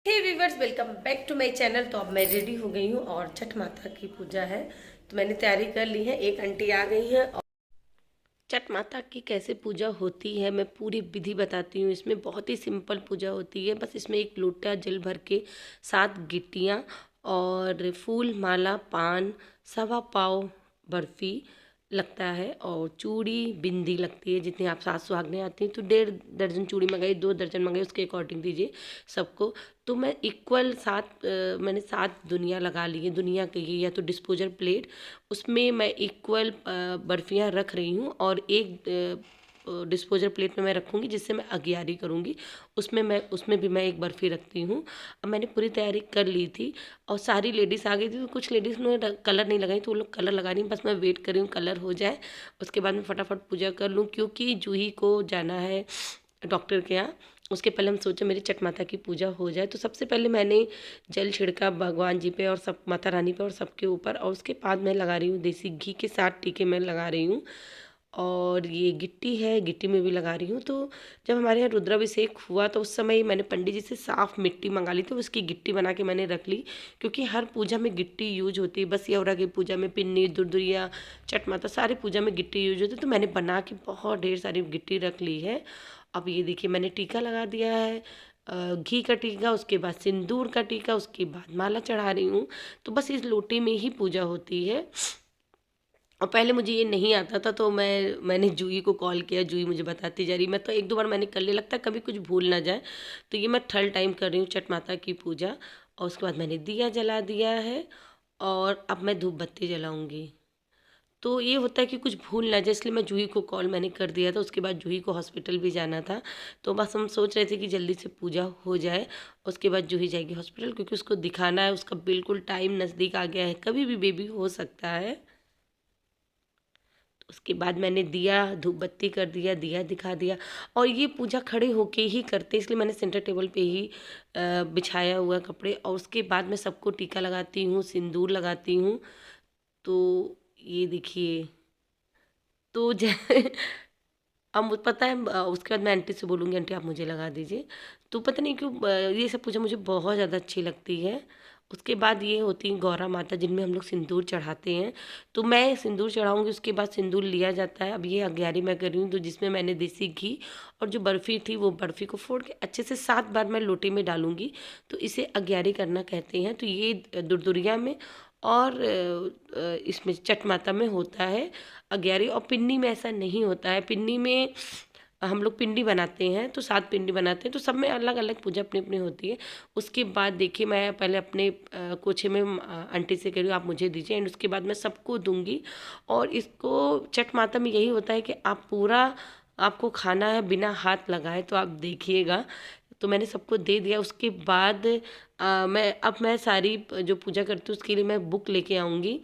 Hey viewers, welcome back to my channel. तो अब मैं रेडी हो गई हूँ और छठ माता की पूजा है तो मैंने तैयारी कर ली है। एक आंटी आ गई हैं और छठ माता की कैसे पूजा होती है मैं पूरी विधि बताती हूँ। इसमें बहुत ही सिंपल पूजा होती है। बस इसमें एक लोटा जल भर के 7 गिट्टियाँ और फूल माला पान सवा पाव बर्फी लगता है और चूड़ी बिंदी लगती है। जितनी आप सात सुहागनें आती हैं तो 1.5 दर्जन चूड़ी मंगाई, 2 दर्जन मंगाई, उसके अकॉर्डिंग दीजिए सबको। तो मैं इक्वल मैंने 7 दुनिया लगा ली है। दुनिया कहिए या तो डिस्पोजल प्लेट, उसमें मैं इक्वल बर्फियाँ रख रही हूँ और एक डिस्पोजल प्लेट में मैं रखूँगी जिससे मैं अगियारी करूँगी। उसमें भी मैं एक बर्फ़ी रखती हूँ। अब मैंने पूरी तैयारी कर ली थी और सारी लेडीज़ आ गई थी। तो कुछ लेडीज़ ने कलर नहीं लगाई तो वो लोग कलर लगा रही हैं। बस मैं वेट कर रही हूँ कलर हो जाए, उसके बाद मैं फटाफट पूजा कर लूँ क्योंकि जूही को जाना है डॉक्टर के यहाँ। उसके पहले हम सोचे मेरी छठ माता की पूजा हो जाए। तो सबसे पहले मैंने जल छिड़का भगवान जी पे और सब माता रानी पे और सबके ऊपर, और उसके बाद मैं लगा रही हूँ देसी घी के 7 टीके मैं लगा रही हूँ। और ये गिट्टी है, गिट्टी में भी लगा रही हूँ। तो जब हमारे यहाँ रुद्राभिषेक हुआ तो उस समय मैंने पंडित जी से साफ़ मिट्टी मंगा ली थी, उसकी गिट्टी बना के मैंने रख ली क्योंकि हर पूजा में गिट्टी यूज होती है। बस ये की पूजा में पिन्नी दुरदुरिया छठ माता सारी पूजा में गिट्टी यूज होती है। तो मैंने बना के बहुत ढेर सारी गिट्टी रख ली है। अब ये देखिए मैंने टीका लगा दिया है, घी का टीका, उसके बाद सिंदूर का टीका, उसके बाद माला चढ़ा रही हूँ। तो बस इस लोटे में ही पूजा होती है। और पहले मुझे ये नहीं आता था तो मैंने जूही को कॉल किया, जूही मुझे बताती जा रही। मैं तो 1-2 बार मैंने कर लिया, लगता है कभी कुछ भूल ना जाए। तो ये मैं थर्ड टाइम कर रही हूँ छठ माता की पूजा। और उसके बाद मैंने दिया जला दिया है और अब मैं धूप बत्ती जलाऊंगी। तो ये होता है कि कुछ भूल ना जाए, इसलिए मैं जूही को कॉल मैंने कर दिया था। उसके बाद जूही को हॉस्पिटल भी जाना था तो बस हम सोच रहे थे कि जल्दी से पूजा हो जाए। उसके बाद जूही जाएगी हॉस्पिटल क्योंकि उसको दिखाना है। उसका बिल्कुल टाइम नज़दीक आ गया है, कभी भी बेबी हो सकता है। उसके बाद मैंने दिया धूप बत्ती कर दिया, दिया दिखा दिया। और ये पूजा खड़े होके ही करते इसलिए मैंने सेंटर टेबल पे ही बिछाया हुआ कपड़े। और उसके बाद मैं सबको टीका लगाती हूँ, सिंदूर लगाती हूँ। तो ये देखिए, तो अब पता है उसके बाद मैं आंटी से बोलूँगी आंटी आप मुझे लगा दीजिए। तो पता नहीं क्यों ये सब पूजा मुझे बहुत ज़्यादा अच्छी लगती है। उसके बाद ये होती हैं गौरा माता जिनमें हम लोग सिंदूर चढ़ाते हैं। तो मैं सिंदूर चढ़ाऊँगी, उसके बाद सिंदूर लिया जाता है। अब ये अगियारी मैं कर रही हूँ तो जिसमें मैंने देसी घी और जो बर्फ़ी थी वो बर्फ़ी को फोड़ के अच्छे से 7 बार मैं लोटे में डालूँगी। तो इसे अगियारी करना कहते हैं। तो ये दुरदुरिया में और इसमें छठ माता में होता है अगियारी। और पिन्नी में ऐसा नहीं होता है। पिन्नी में हम लोग पिंडी बनाते हैं तो 7 पिंडी बनाते हैं। तो सब में अलग अलग पूजा अपनी अपनी होती है। उसके बाद देखिए मैं पहले अपने कोछे में आंटी से कह रही हूँ आप मुझे दीजिए, एंड उसके बाद मैं सबको दूंगी। और इसको छठ माता में यही होता है कि आप पूरा आपको खाना है बिना हाथ लगाए, तो आप देखिएगा। तो मैंने सबको दे दिया। उसके बाद मैं सारी जो पूजा करती हूँ उसके लिए मैं बुक लेके आऊँगी।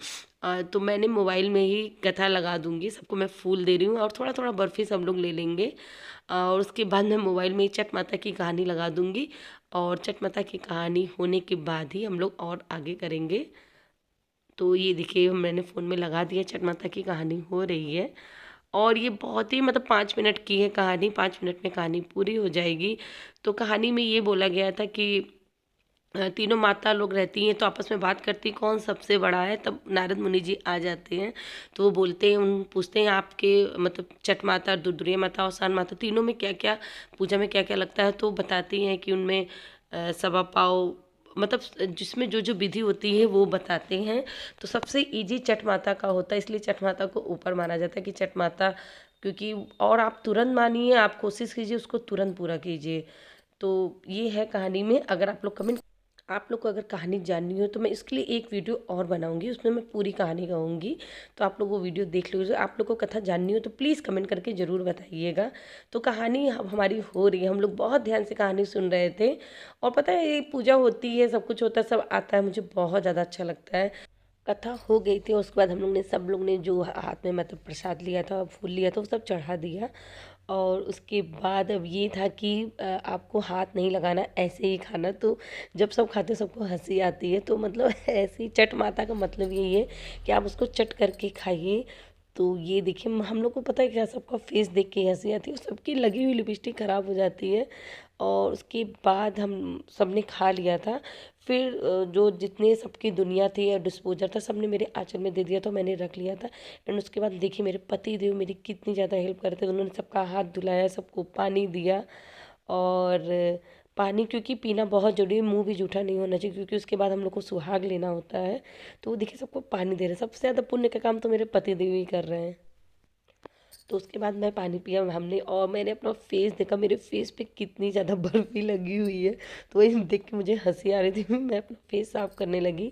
तो मैंने मोबाइल में ही कथा लगा दूँगी। सबको मैं फूल दे रही हूँ और थोड़ा थोड़ा बर्फ़ी सब लोग ले लेंगे। और उसके बाद मैं मोबाइल में ही छठ माता की कहानी लगा दूँगी। और छठ माता की कहानी होने के बाद ही हम लोग और आगे करेंगे। तो ये देखिए मैंने फ़ोन में लगा दिया, छठ माता की कहानी हो रही है। और ये बहुत ही मतलब 5 मिनट की है कहानी, 5 मिनट में कहानी पूरी हो जाएगी। तो कहानी में ये बोला गया था कि तीनों माता लोग रहती हैं तो आपस में बात करती कौन सबसे बड़ा है। तब नारद मुनि जी आ जाते हैं। तो वो बोलते हैं, उन पूछते हैं आपके मतलब छठ माता, दुर्दुरिया माता और सान माता तीनों में क्या क्या पूजा में क्या क्या लगता है। तो बताती हैं कि उनमें सवा पाव मतलब जिसमें जो जो विधि होती है वो बताते हैं। तो सबसे इजी छठ माता का होता है, इसलिए छठ माता को ऊपर माना जाता है कि छठ माता, क्योंकि और आप तुरंत मानिए, आप कोशिश कीजिए उसको तुरंत पूरा कीजिए। तो ये है कहानी में। अगर आप लोग को अगर कहानी जाननी हो तो मैं इसके लिए एक वीडियो और बनाऊंगी, उसमें मैं पूरी कहानी कहूँगी। तो आप लोग वो वीडियो देख लीजिए। आप लोग को कथा जाननी हो तो प्लीज़ कमेंट करके ज़रूर बताइएगा। तो कहानी अब हमारी हो रही है, हम लोग बहुत ध्यान से कहानी सुन रहे थे। और पता है ये पूजा होती है, सब कुछ होता है, सब आता है, मुझे बहुत ज़्यादा अच्छा लगता है। कथा हो गई थी, उसके बाद सब लोग ने जो हाथ में मतलब प्रसाद लिया था, फूल लिया था, वो सब चढ़ा दिया। और उसके बाद अब ये था कि आपको हाथ नहीं लगाना, ऐसे ही खाना। तो जब सब खाते हैं सबको हंसी आती है। तो मतलब ऐसे ही छठ माता का मतलब यही है कि आप उसको चट करके खाइए। तो ये देखिए हम लोग को पता है क्या, सबका फेस देख के हंसी आती है, सबकी लगी हुई लिपस्टिक ख़राब हो जाती है। और उसके बाद हम सबने खा लिया था। फिर जो जितने सबकी दुनिया थी या डिस्पोजल था सबने मेरे आंचल में दे दिया, तो मैंने रख लिया था। एंड उसके बाद देखिए मेरे पति देव मेरी कितनी ज़्यादा हेल्प करते थे, उन्होंने सबका हाथ धुलाया, सबको पानी दिया। और पानी क्योंकि पीना बहुत ज़रूरी है, मुंह भी जूठा नहीं होना चाहिए, क्योंकि उसके बाद हम लोग को सुहाग लेना होता है। तो वो देखिए सबको पानी दे रहे हैं, सबसे ज़्यादा पुण्य का काम तो मेरे पति देव ही कर रहे हैं। तो उसके बाद मैं पानी पिया हमने, और मैंने अपना फेस देखा, मेरे फेस पे कितनी ज़्यादा बर्फ़ी लगी हुई है। तो वही देख के मुझे हंसी आ रही थी, मैं अपना फेस साफ करने लगी।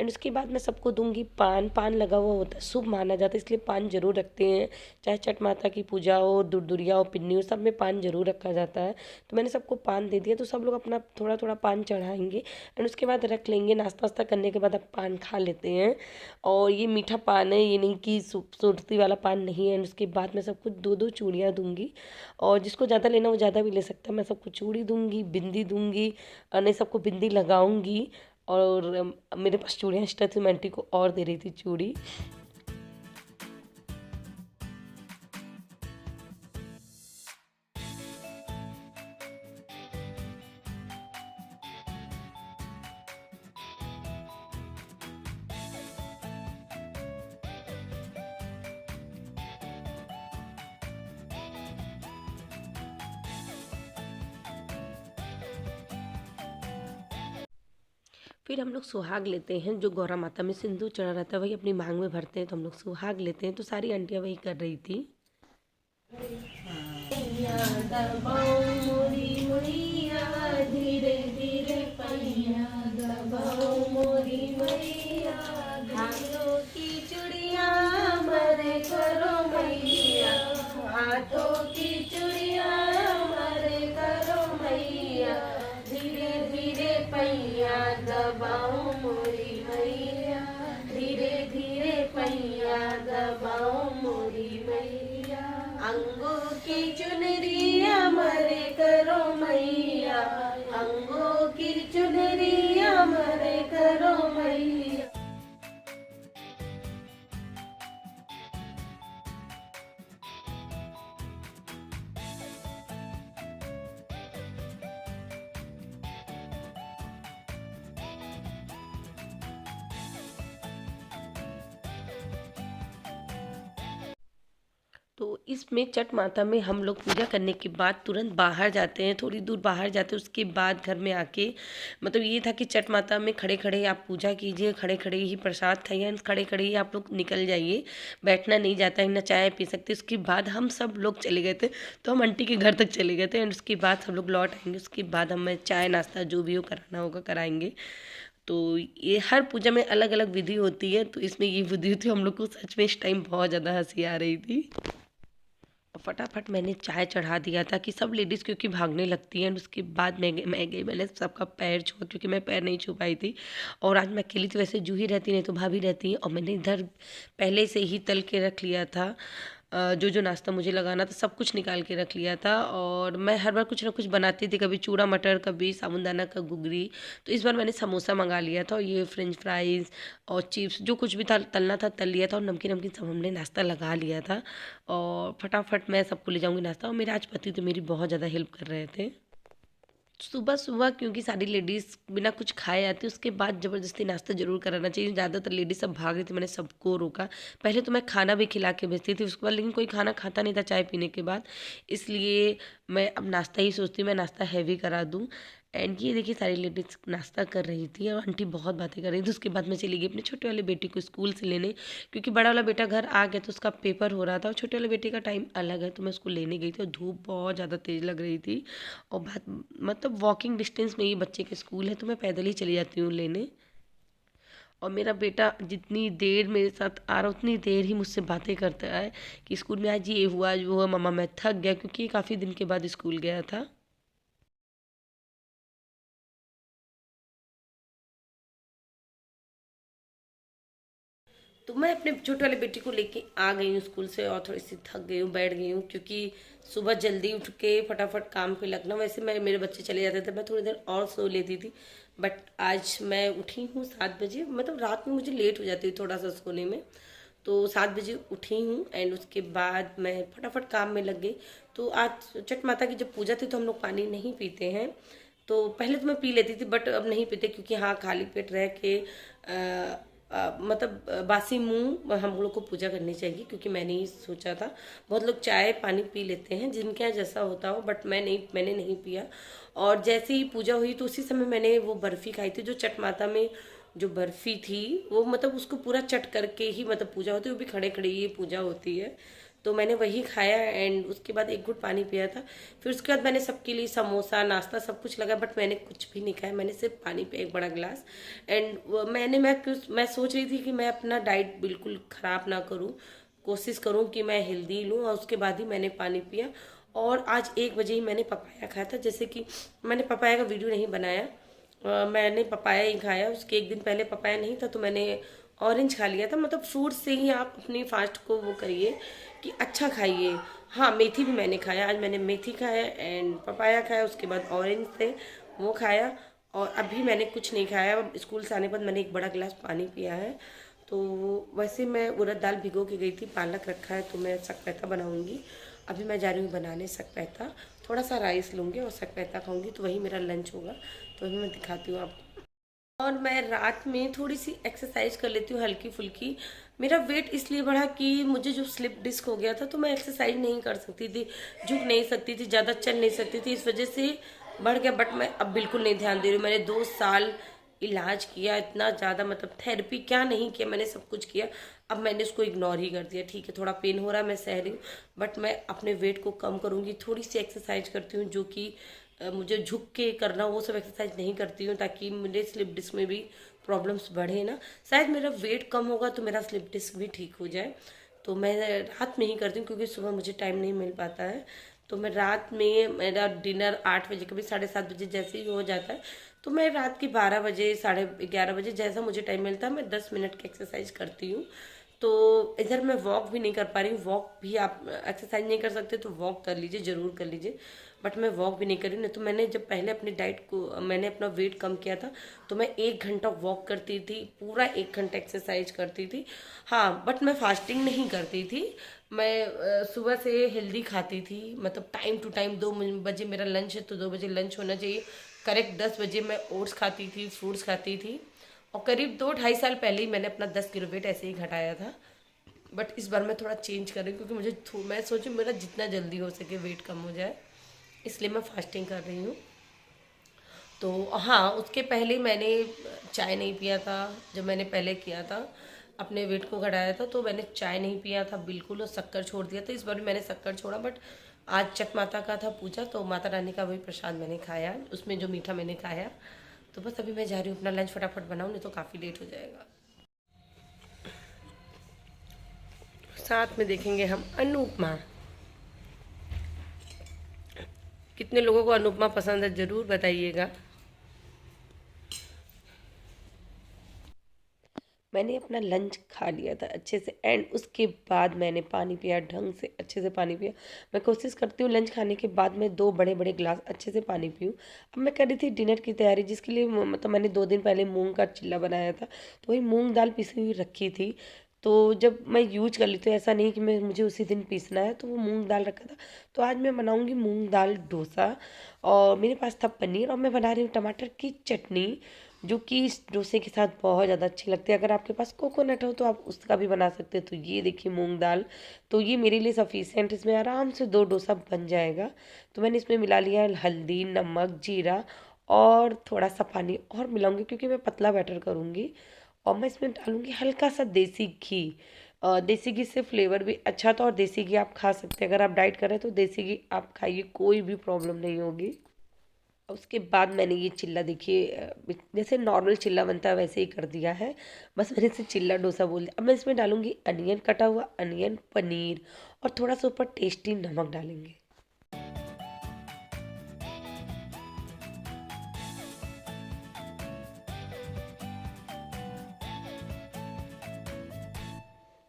एंड उसके बाद मैं सबको दूंगी पान। पान लगा हुआ होता है, शुभ माना जाता है, इसलिए पान जरूर रखते हैं। चाहे छठ माता की पूजा हो, दुर्दुरिया हो, पिन्नी हो, सब में पान जरूर रखा जाता है। तो मैंने सबको पान दे दिया, तो सब लोग अपना थोड़ा थोड़ा पान चढ़ाएंगे। एंड उसके बाद रख लेंगे, नाश्ता वास्ता करने के बाद अब पान खा लेते हैं। और ये मीठा पान है, ये नहीं कि सुरती वाला पान नहीं है। एंड उसके बाद मैं सबको दो दो चूड़ियाँ दूंगी, और जिसको ज़्यादा लेना वो ज़्यादा भी ले सकता है। मैं सबको चूड़ी दूंगी, बिंदी दूंगी, और नहीं सबको बिंदी लगाऊंगी। और मेरे पास चूड़ियाँ एक्स्ट्रा थी, मैं आंटी को और दे रही थी चूड़ी। फिर हम लोग सुहाग लेते हैं, जो गौरा माता में सिंदूर चढ़ा रहता है वही अपनी मांग में भरते हैं, तो हम लोग सुहाग लेते हैं। तो सारी आंटियाँ वही कर रही थी। धीरे धीरे पैया दबाओ मोरी मैया, हाथों की चूड़िया मरे करो मैया, हाथों की चूड़िया मरे करो मैया, धीरे धीरे पैया दबाओ मोरी मैया, धीरे धीरे पैया दबाओ मोरी मैया, अंगों की चुनरिया मरे करो मैया, अंगों की चुनरिया मरे करो मैया। तो इसमें छठ माता में हम लोग पूजा करने के बाद तुरंत बाहर जाते हैं, थोड़ी दूर बाहर जाते हैं। उसके बाद घर में आके मतलब ये था कि छठ माता में खड़े खड़े आप पूजा कीजिए, खड़े खड़े ही प्रसाद खाइए, खड़े खड़े ही आप लोग निकल जाइए, बैठना नहीं जाता है, ना चाय पी सकते। उसके बाद हम सब लोग चले गए थे, तो हम आंटी के घर तक चले गए थे। एंड उसके बाद सब लोग लौट आएंगे, उसके बाद हमें चाय नाश्ता जो भी हो कराना होगा कराएंगे। तो ये हर पूजा में अलग अलग विधि होती है, तो इसमें ये विधि थी, हम लोग को सच में इस टाइम बहुत ज़्यादा हंसी आ रही थी। और फटाफट मैंने चाय चढ़ा दिया था कि सब लेडीज़ क्योंकि भागने लगती हैं। उसके बाद मैं गई, मैंने सबका पैर छुआ, क्योंकि मैं पैर नहीं छू पाई थी। और आज मैं अकेली थी, वैसे जूही रहती नहीं तो भाभी रहती है। और मैंने इधर पहले से ही तल के रख लिया था, जो जो नाश्ता मुझे लगाना था सब कुछ निकाल के रख लिया था। और मैं हर बार कुछ ना कुछ बनाती थी, कभी चूड़ा मटर, कभी साबूदाना का घुघरी। तो इस बार मैंने समोसा मंगा लिया था, और ये फ्रेंच फ्राइज़ और चिप्स जो कुछ भी था तलना था तल लिया था, और नमकीन नमकीन सब हमने नाश्ता लगा लिया था। और फटाफट मैं सबको ले जाऊँगी नाश्ता। और मेरे आज पति तो मेरी बहुत ज़्यादा हेल्प कर रहे थे। सुबह सुबह क्योंकि सारी लेडीज़ बिना कुछ खाए आती, उसके बाद ज़बरदस्ती नाश्ता ज़रूर कराना चाहिए। ज़्यादातर लेडीज़ सब भाग रही थी, मैंने सबको रोका। पहले तो मैं खाना भी खिला के भेजती थी उसके बाद, लेकिन कोई खाना खाता नहीं था चाय पीने के बाद, इसलिए मैं अब नाश्ता ही सोचती हूँ, मैं नाश्ता हैवी करा दूँ। एंड ये देखिए सारी लेडीज़ नाश्ता कर रही थी, और आंटी बहुत बातें कर रही थी। उसके बाद मैं चली गई अपने छोटे वाले बेटी को स्कूल से लेने, क्योंकि बड़ा वाला बेटा घर आ गया तो उसका पेपर हो रहा था, और छोटे वाले बेटे का टाइम अलग है। तो मैं उसको लेने गई थी, और धूप बहुत ज़्यादा तेज़ लग रही थी। और बात मतलब वॉकिंग डिस्टेंस में ही बच्चे के स्कूल है, तो मैं पैदल ही चली जाती हूँ लेने। और मेरा बेटा जितनी देर मेरे साथ आ रहा उतनी देर ही मुझसे बातें करता है कि स्कूल में आज ये हुआ, आज वो हुआ, मम्मा मैं थक गया, क्योंकि काफ़ी दिन के बाद स्कूल गया था। तो मैं अपने छोटे वाले बेटी को लेके आ गई हूँ स्कूल से, और थोड़ी सी थक गई हूँ, बैठ गई हूँ, क्योंकि सुबह जल्दी उठ के फटाफट काम पे लगना। वैसे मैं मेरे बच्चे चले जाते थे, मैं थोड़ी देर और सो लेती थी, बट आज मैं उठी हूँ 7 बजे। मतलब रात में मुझे लेट हो जाती है थोड़ा सा सोने में, तो 7 बजे उठी हूँ एंड उसके बाद मैं फटाफट काम में लग गई। तो आज छठ माता की जब पूजा थी तो हम लोग पानी नहीं पीते हैं। तो पहले तो मैं पी लेती थी बट अब नहीं पीते, क्योंकि हाँ खाली पेट रह के मतलब बासी मुंह हम लोग को पूजा करनी चाहिए, क्योंकि मैंने ही सोचा था। बहुत लोग चाय पानी पी लेते हैं, जिनके यहाँ जैसा होता हो, बट मैंने नहीं पिया। और जैसे ही पूजा हुई तो उसी समय मैंने वो बर्फी खाई थी, जो छठ माता में जो बर्फी थी वो मतलब उसको पूरा चट करके ही मतलब पूजा होती है, वो भी खड़े खड़े ही पूजा होती है। तो मैंने वही खाया एंड उसके बाद एक घूंट पानी पिया था। फिर उसके बाद मैंने सबके लिए समोसा नाश्ता सब कुछ लगा, बट मैंने कुछ भी नहीं खाया, मैंने सिर्फ पानी पिया एक बड़ा गिलास। एंड मैं सोच रही थी कि मैं अपना डाइट बिल्कुल ख़राब ना करूँ, कोशिश करूँ कि मैं हेल्दी लूँ, और उसके बाद ही मैंने पानी पिया। और आज 1 बजे ही मैंने पपाया खाया था। जैसे कि मैंने पपाया का वीडियो नहीं बनाया, मैंने पपाया ही खाया। उसके एक दिन पहले पपाया नहीं था तो मैंने ऑरेंज खा लिया था। मतलब फ्रूट से ही आप अपनी फास्ट को वो करिए कि अच्छा खाइए। हाँ मेथी भी मैंने खाया, आज मैंने मेथी खाया एंड पपाया खाया, उसके बाद ऑरेंज थे वो खाया। और अभी मैंने कुछ नहीं खाया। स्कूल से आने पर मैंने एक बड़ा गिलास पानी पिया है। तो वैसे मैं उड़द दाल भिगो के गई थी, पालक रखा है तो मैं सकपैता बनाऊंगी। अभी मैं जा रही हूँ बनाने सकपैता, थोड़ा सा राइस लूँगी और सकपैता खाऊंगी, तो वही मेरा लंच होगा। तो अभी मैं दिखाती हूँ आपको। और मैं रात में थोड़ी सी एक्सरसाइज कर लेती हूँ हल्की फुल्की। मेरा वेट इसलिए बढ़ा कि मुझे जो स्लिप डिस्क हो गया था, तो मैं एक्सरसाइज नहीं कर सकती थी, झुक नहीं सकती थी, ज़्यादा चल नहीं सकती थी, इस वजह से बढ़ गया। बट मैं अब बिल्कुल नहीं ध्यान दे रही हूँ। मैंने 2 साल इलाज किया, इतना ज़्यादा मतलब थेरेपी क्या नहीं किया, मैंने सब कुछ किया। अब मैंने उसको इग्नोर ही कर दिया। ठीक है थोड़ा पेन हो रहा है, मैं सह रही हूँ, बट मैं अपने वेट को कम करूँगी। थोड़ी सी एक्सरसाइज करती हूँ, जो कि मुझे झुक के करना, वो सब एक्सरसाइज नहीं करती हूँ, ताकि मेरे स्लिप डिस्क में भी प्रॉब्लम्स बढ़े ना। शायद मेरा वेट कम होगा तो मेरा स्लिप डिस्क भी ठीक हो जाए। तो मैं रात में ही करती हूँ, क्योंकि सुबह मुझे टाइम नहीं मिल पाता है। तो मैं रात में, मेरा डिनर 8 बजे, कभी 7:30 बजे जैसे ही हो जाता है, तो मैं रात के 12 बजे 11:30 बजे जैसा मुझे टाइम मिलता है, मैं 10 मिनट की एक्सरसाइज करती हूँ। तो इधर मैं वॉक भी नहीं कर पा रही हूँ। वॉक भी, आप एक्सरसाइज नहीं कर सकते तो वॉक कर लीजिए, ज़रूर कर लीजिए, बट मैं वॉक भी नहीं कर रही हूँ। नहीं तो मैंने जब पहले अपनी डाइट को, मैंने अपना वेट कम किया था, तो मैं 1 घंटा वॉक करती थी, पूरा 1 घंटा एक्सरसाइज करती थी। हाँ बट मैं फास्टिंग नहीं करती थी। मैं सुबह से हेल्दी खाती थी, मतलब टाइम टू टाइम। 2 बजे मेरा लंच है तो 2 बजे लंच होना चाहिए। करेक्ट 10 बजे मैं ओट्स खाती थी, फ्रूट्स खाती थी। और करीब 2 ढाई साल पहले ही मैंने अपना 10 किलो वेट ऐसे ही घटाया था। बट इस बार मैं थोड़ा चेंज कर रही हूँ, क्योंकि मैं सोचूं मेरा जितना जल्दी हो सके वेट कम हो जाए, इसलिए मैं फास्टिंग कर रही हूँ। तो हाँ उसके पहले मैंने चाय नहीं पिया था। जब मैंने पहले किया था, अपने वेट को घटाया था, तो मैंने चाय नहीं पिया था बिल्कुल, और शक्कर छोड़ दिया था। इस बार भी मैंने शक्कर छोड़ा, बट आज छठ माता का था पूजा, तो माता रानी का वही प्रसाद मैंने खाया, उसमें जो मीठा मैंने खाया। तो बस अभी मैं जा रही हूँ अपना लंच फटाफट बनाऊँ, नहीं तो काफ़ी लेट हो जाएगा। साथ में देखेंगे हम अनुपमा। कितने लोगों को अनुपमा पसंद है ज़रूर बताइएगा। मैंने अपना लंच खा लिया था अच्छे से एंड उसके बाद मैंने पानी पिया, ढंग से अच्छे से पानी पिया। मैं कोशिश करती हूँ लंच खाने के बाद मैं 2 बड़े बड़े गिलास अच्छे से पानी पीऊँ। अब मैं कर रही थी डिनर की तैयारी, जिसके लिए मतलब मैंने 2 दिन पहले मूंग का चिल्ला बनाया था, तो वही मूंग दाल पिसी हुई रखी थी। तो जब मैं यूज कर ली, तो ऐसा नहीं कि मैं मुझे उसी दिन पीसना है, तो वो मूंग दाल रखा था। तो आज मैं बनाऊंगी मूंग दाल डोसा। और मेरे पास था पनीर, और मैं बना रही हूँ टमाटर की चटनी, जो कि इस डोसे के साथ बहुत ज़्यादा अच्छी लगती है। अगर आपके पास कोकोनट हो तो आप उसका भी बना सकते हैं। तो ये देखिए मूंग दाल, तो ये मेरे लिए सफिशिएंट, इसमें आराम से 2 डोसा बन जाएगा। तो मैंने इसमें मिला लिया हल्दी, नमक, जीरा और थोड़ा सा पानी और मिलाऊंगी, क्योंकि मैं पतला बैटर करूँगी। और मैं इसमें डालूंगी हल्का सा देसी घी। देसी घी से फ्लेवर भी अच्छा था, और देसी घी आप खा सकते हैं। अगर आप डाइट कर रहे हैं तो देसी घी आप खाइए, कोई भी प्रॉब्लम नहीं होगी। उसके बाद मैंने ये चिल्ला देखिए, जैसे नॉर्मल चिल्ला बनता है वैसे ही कर दिया है। बस मैंने इसे चिल्ला डोसा बोल दिया। अब मैं इसमें डालूंगी अनियन, कटा हुआ अनियन, पनीर, और थोड़ा सा ऊपर टेस्टी नमक डालेंगे।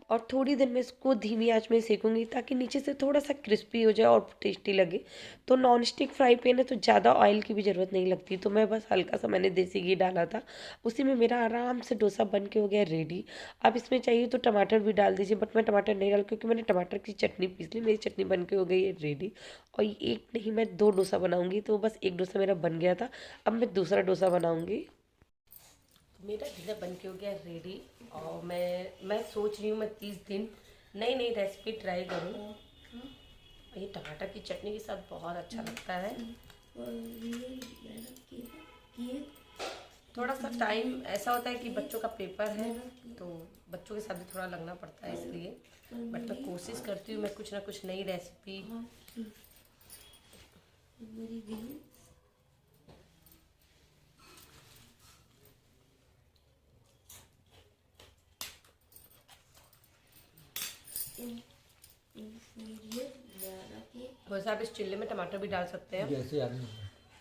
और थोड़ी देर में इसको धीमी आंच में सेकूंगी ताकि नीचे से थोड़ा सा क्रिस्पी हो जाए और टेस्टी लगे। तो नॉन स्टिक फ्राई पैन है तो ज़्यादा ऑयल की भी ज़रूरत नहीं लगती, तो मैं बस हल्का सा मैंने देसी घी डाला था, उसी में मेरा आराम से डोसा बन के हो गया रेडी। आप इसमें चाहिए तो टमाटर भी डाल दीजिए, बट मैं टमाटर नहीं डाल क्योंकि मैंने टमाटर की चटनी पीस ली, मेरी चटनी बन के हो गई है रेडी। और एक नहीं, मैं 2 डोसा बनाऊँगी, तो बस एक डोसा मेरा बन गया था, अब मैं दूसरा डोसा बनाऊँगी। मेरा डिनर बन के हो गया रेडी और मैं सोच रही हूँ मैं 30 दिन नई नई रेसिपी ट्राई करूँ। ये टमाटर की चटनी के साथ बहुत अच्छा लगता है। थोड़ा सा टाइम ऐसा होता है कि बच्चों का पेपर है तो बच्चों के साथ भी थोड़ा लगना पड़ता है, इसलिए बट मैं कोशिश करती हूँ मैं कुछ ना कुछ नई रेसिपी। वैसे आप इस चिल्ले में टमाटर भी डाल सकते हैं, जैसे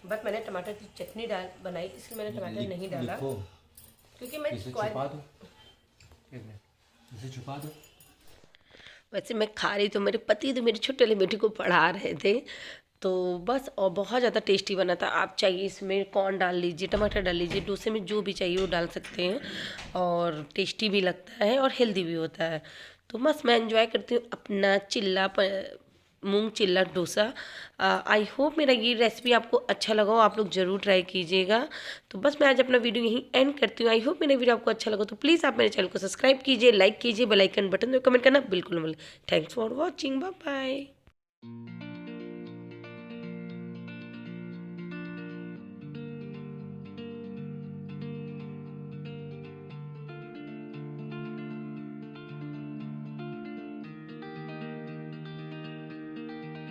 बट मैंने टमाटर की चटनी बनाई इसलिए मैंने टमाटर नहीं डाला क्योंकि मैं इसे छुपा दो। वैसे मैं खा रही तो मेरे पति तो मेरे छोटे वाले बेटे को पढ़ा रहे थे, तो बस और बहुत ज़्यादा टेस्टी बना था। आप चाहिए इसमें कॉर्न डाल लीजिए, टमाटर डाल लीजिए, डोसे में जो भी चाहिए वो डाल सकते हैं और टेस्टी भी लगता है और हेल्दी भी होता है। तो बस मैं एंजॉय करती हूँ अपना मूंग चिल्ला डोसा। आई होप मेरा ये रेसिपी आपको अच्छा लगा हो, आप लोग ज़रूर ट्राई कीजिएगा। तो बस मैं आज अपना वीडियो यहीं एंड करती हूँ। आई होप मेरा वीडियो आपको अच्छा लगा, तो प्लीज़ आप मेरे चैनल को सब्सक्राइब कीजिए, लाइक कीजिए, बेल आइकन बटन में कमेंट करना बिल्कुल मत। Thanks for watching, bye bye.